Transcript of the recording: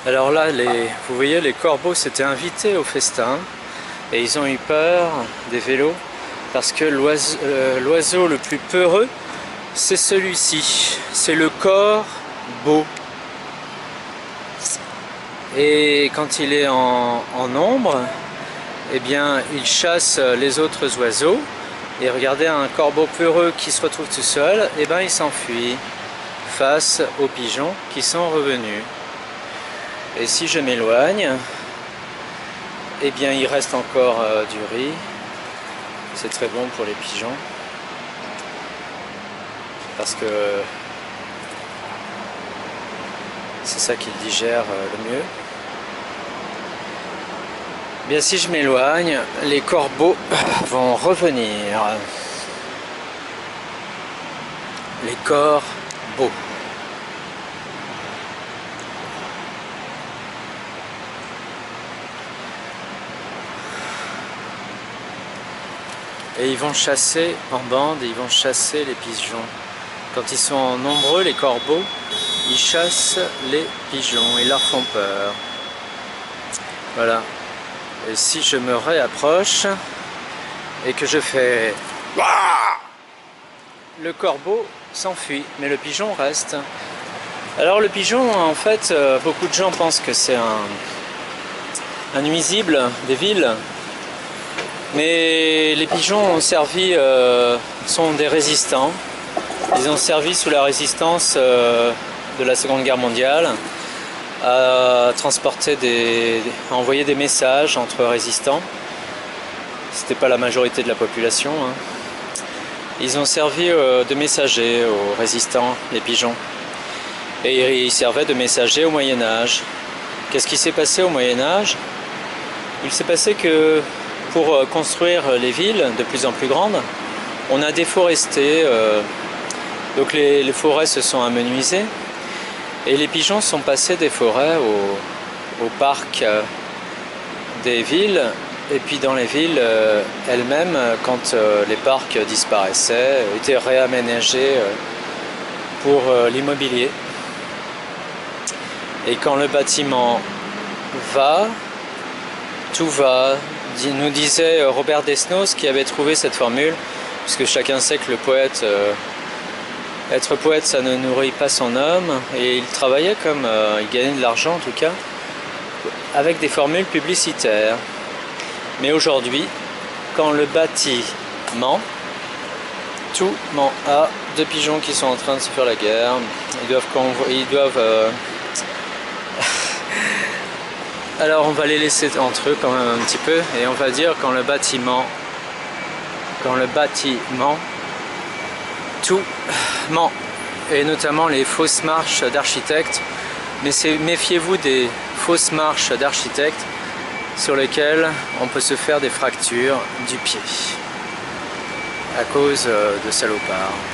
Alors là, vous voyez, les corbeaux s'étaient invités au festin et ils ont eu peur des vélos parce que l'oiseau le plus peureux, c'est celui-ci, c'est le corbeau. Et quand il est en ombre, eh bien, il chasse les autres oiseaux. Et regardez, un corbeau peureux qui se retrouve tout seul, eh bien, il s'enfuit face aux pigeons qui sont revenus. Et si je m'éloigne, eh bien, il reste encore du riz. C'est très bon pour les pigeons. Parce que c'est ça qu'ils digèrent le mieux. Bien, si je m'éloigne, les corbeaux vont revenir. Les corbeaux. Et ils vont chasser en bande, et ils vont chasser les pigeons. Quand ils sont nombreux, les corbeaux, ils chassent les pigeons, ils leur font peur. Voilà. Et si je me réapproche et que je fais le corbeau s'enfuit, mais le pigeon reste. Alors le pigeon, en fait, beaucoup de gens pensent que c'est un nuisible des villes, mais les pigeons ont servi, sont des résistants. Ils ont servi sous la résistance de la Seconde Guerre mondiale à transporter à envoyer des messages entre résistants. C'était pas la majorité de la population, hein. Ils ont servi de messagers aux résistants, les pigeons. Et ils servaient de messagers au Moyen-Âge. Qu'est-ce qui s'est passé au Moyen-Âge? Il s'est passé que pour construire les villes de plus en plus grandes, on a déforesté, donc les forêts se sont amenuisées. Et les pigeons sont passés des forêts au parc des villes, et puis dans les villes elles-mêmes, quand les parcs disparaissaient, étaient réaménagés pour l'immobilier. Et quand le bâtiment va, tout va, nous disait Robert Desnos qui avait trouvé cette formule, puisque chacun sait que le poète... être poète, ça ne nourrit pas son homme, et il travaillait comme, il gagnait de l'argent en tout cas, avec des formules publicitaires. Mais aujourd'hui, quand le bâtiment, tout a deux pigeons qui sont en train de se faire la guerre, ils doivent alors on va les laisser entre eux quand même un petit peu, et on va dire quand le bâtiment tout ment, et notamment les fausses marches d'architectes. Mais méfiez-vous des fausses marches d'architectes sur lesquelles on peut se faire des fractures du pied à cause de salopards.